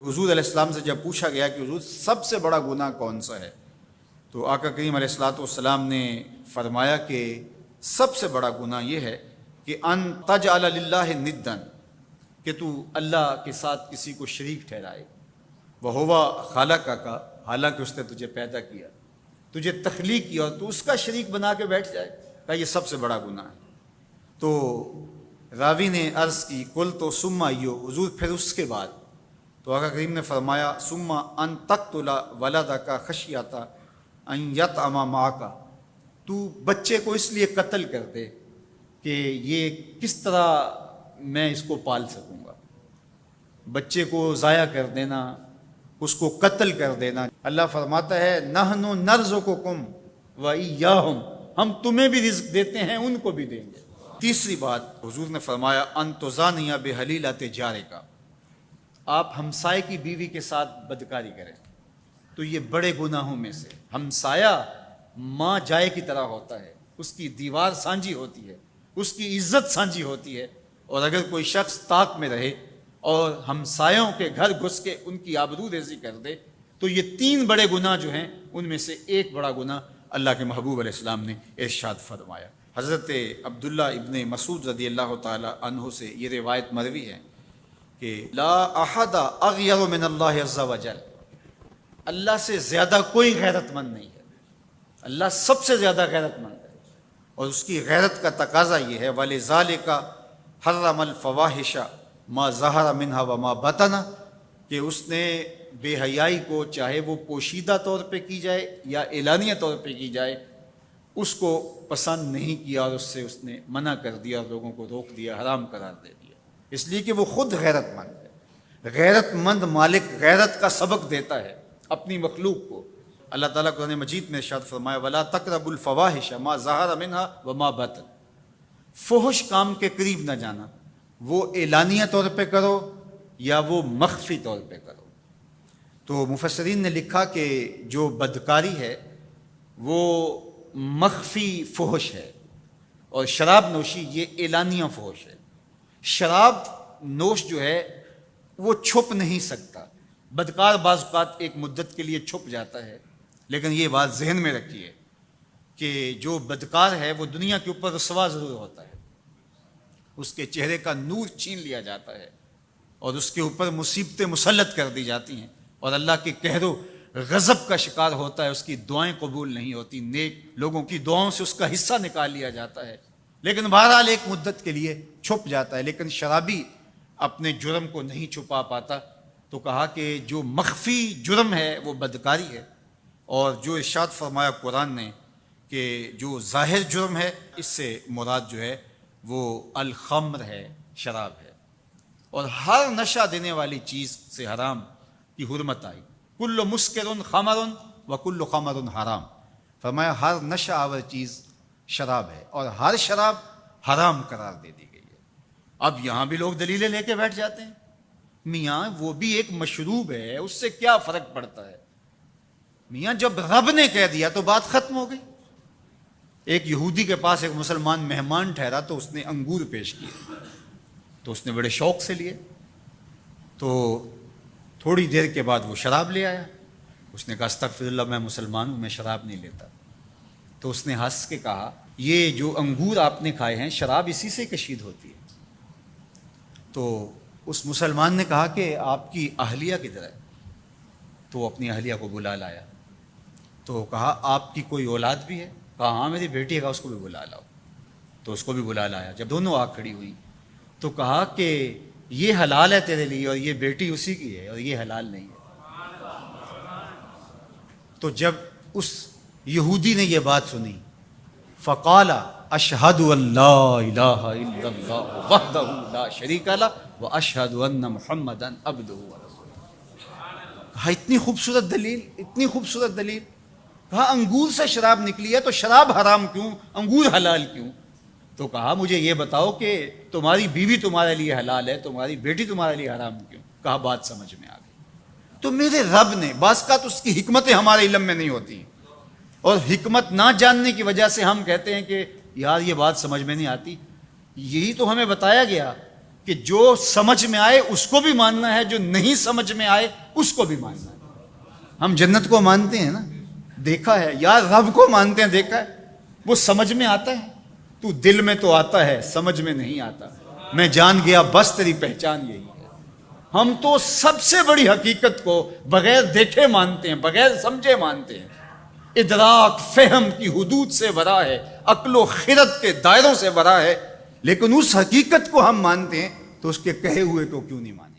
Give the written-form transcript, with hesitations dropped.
حضور علیہ السلام سے جب پوچھا گیا کہ حضور سب سے بڑا گناہ کون سا ہے، تو آقا کریم علیہ الصلوۃ والسلام نے فرمایا کہ سب سے بڑا گناہ یہ ہے کہ ان تجعل للہ ندا، کہ تو اللہ کے ساتھ کسی کو شریک ٹھہرائے، وہو خالقک، حالانکہ اس نے تجھے پیدا کیا، تجھے تخلیق کیا، اور تو اس کا شریک بنا کے بیٹھ جائے، کہ یہ سب سے بڑا گناہ ہے۔ تو راوی نے عرض کی قلت ثم ایو، حضور پھر اس کے بعد؟ تو آقا کریم نے فرمایا ثم ان تقتل ولدک خشیۃ ان یطعم معک، تو بچے کو اس لیے قتل کر دے کہ یہ کس طرح میں اس کو پال سکوں گا۔ بچے کو ضائع کر دینا، اس کو قتل کر دینا۔ اللہ فرماتا ہے نحن نرزقکم وایاہم، ہم تمہیں بھی رزق دیتے ہیں، ان کو بھی دیں گے۔ تیسری بات حضور نے فرمایا ان تزانی بحلیلۃ جارک، آپ ہمسائے کی بیوی کے ساتھ بدکاری کریں، تو یہ بڑے گناہوں میں سے۔ ہمسایہ ماں جائے کی طرح ہوتا ہے، اس کی دیوار سانجھی ہوتی ہے، اس کی عزت سانجھی ہوتی ہے، اور اگر کوئی شخص طاق میں رہے اور ہمسایوں کے گھر گھس کے ان کی آبرو ریزی کر دے، تو یہ تین بڑے گناہ جو ہیں ان میں سے ایک بڑا گناہ اللہ کے محبوب علیہ السلام نے ارشاد فرمایا۔ حضرت عبداللہ ابن مسعود رضی اللہ تعالی عنہ سے یہ روایت مروی ہے کہ لا احد اغیر من اللہ عز وجل، اللہ سے زیادہ کوئی غیرت مند نہیں ہے، اللہ سب سے زیادہ غیرت مند ہے، اور اس کی غیرت کا تقاضا یہ ہے وَلِذَالِكَ حَرَّمَ الْفَوَاحِشَ مَا ظَهَرَ مِنْهَا وَمَا بَطَنَ، کہ اس نے بے حیائی کو چاہے وہ پوشیدہ طور پہ کی جائے یا اعلانیہ طور پہ کی جائے، اس کو پسند نہیں کیا، اور اس سے اس نے منع کر دیا، اور لوگوں کو روک دیا، حرام قرار دے دیا، اس لیے کہ وہ خود غیرت مند ہے۔ غیرت مند مالک غیرت کا سبق دیتا ہے اپنی مخلوق کو۔ اللہ تعالیٰ قرآن مجید میں ارشاد فرمایا وَلَا تَقْرَبُوا الْفَوَاحِشَ مَا ظَهَرَ مِنْهَا وَمَا بَطَنَ، فحش کام کے قریب نہ جانا، وہ اعلانیہ طور پہ کرو یا وہ مخفی طور پہ کرو۔ تو مفسرین نے لکھا کہ جو بدکاری ہے وہ مخفی فحش ہے، اور شراب نوشی یہ اعلانیہ فحش ہے۔ شراب نوش جو ہے وہ چھپ نہیں سکتا، بدکار بعض اوقات ایک مدت کے لیے چھپ جاتا ہے، لیکن یہ بات ذہن میں رکھیے کہ جو بدکار ہے وہ دنیا کے اوپر رسوا ضرور ہوتا ہے، اس کے چہرے کا نور چھین لیا جاتا ہے، اور اس کے اوپر مصیبتیں مسلط کر دی جاتی ہیں، اور اللہ کے قہر و غضب کا شکار ہوتا ہے، اس کی دعائیں قبول نہیں ہوتی، نیک لوگوں کی دعاؤں سے اس کا حصہ نکال لیا جاتا ہے، لیکن بہرحال ایک مدت کے لیے چھپ جاتا ہے۔ لیکن شرابی اپنے جرم کو نہیں چھپا پاتا، تو کہا کہ جو مخفی جرم ہے وہ بدکاری ہے، اور جو ارشاد فرمایا قرآن نے کہ جو ظاہر جرم ہے، اس سے مراد جو ہے وہ الخمر ہے، شراب ہے، اور ہر نشہ دینے والی چیز سے حرام کی حرمت آئی۔ کل مسکر خمر و کل خمر حرام، فرمایا ہر نشہ آور چیز شراب ہے، اور ہر شراب حرام قرار دے دی گئی ہے۔ اب یہاں بھی لوگ دلیلیں لے کے بیٹھ جاتے ہیں، میاں وہ بھی ایک مشروب ہے، اس سے کیا فرق پڑتا ہے؟ میاں جب رب نے کہہ دیا تو بات ختم ہو گئی۔ ایک یہودی کے پاس ایک مسلمان مہمان ٹھہرا، تو اس نے انگور پیش کیے، تو اس نے بڑے شوق سے لیے، تو تھوڑی دیر کے بعد وہ شراب لے آیا۔ اس نے کہا استغفر اللہ، میں مسلمان ہوں، میں شراب نہیں لیتا۔ تو اس نے ہنس کے کہا یہ جو انگور آپ نے کھائے ہیں شراب اسی سے کشید ہوتی ہے۔ تو اس مسلمان نے کہا کہ آپ کی اہلیہ کدھر ہے؟ تو وہ اپنی اہلیہ کو بلا لایا، تو کہا آپ کی کوئی اولاد بھی ہے؟ کہا ہاں میری بیٹی ہے، اس کو بھی بلا لاؤ۔ تو اس کو بھی بلا لایا۔ جب دونوں آ کھڑی ہوئی تو کہا کہ یہ حلال ہے تیرے لیے، اور یہ بیٹی اسی کی ہے، اور یہ حلال نہیں ہے۔ تو جب اس یہودی نے یہ بات سنی فقال اشہد ان لا الہ الا اللہ وحدہ لا شریک لہ واشہد ان محمدا عبدہ ورسولہ، کہا اتنی خوبصورت دلیل، اتنی خوبصورت دلیل، کہا انگور سے شراب نکلی ہے تو شراب حرام کیوں، انگور حلال کیوں؟ تو کہا مجھے یہ بتاؤ کہ تمہاری بیوی تمہارے لیے حلال ہے، تمہاری بیٹی تمہارے لیے حرام کیوں؟ کہا بات سمجھ میں آ گئی۔ تو میرے رب نے، بعض کا تو اس کی حکمتیں ہمارے علم میں نہیں ہوتی، اور حکمت نہ جاننے کی وجہ سے ہم کہتے ہیں کہ یار یہ بات سمجھ میں نہیں آتی۔ یہی تو ہمیں بتایا گیا کہ جو سمجھ میں آئے اس کو بھی ماننا ہے، جو نہیں سمجھ میں آئے اس کو بھی ماننا ہے۔ ہم جنت کو مانتے ہیں نا، دیکھا ہے، یا رب کو مانتے ہیں، دیکھا ہے، وہ سمجھ میں آتا ہے، تو دل میں تو آتا ہے، سمجھ میں نہیں آتا، میں جان گیا بس تیری پہچان یہی ہے۔ ہم تو سب سے بڑی حقیقت کو بغیر دیکھے مانتے ہیں، بغیر سمجھے مانتے ہیں۔ ادراک فہم کی حدود سے ورا ہے، عقل و خرد کے دائروں سے ورا ہے، لیکن اس حقیقت کو ہم مانتے ہیں تو اس کے کہے ہوئے کو کیوں نہیں مانتے؟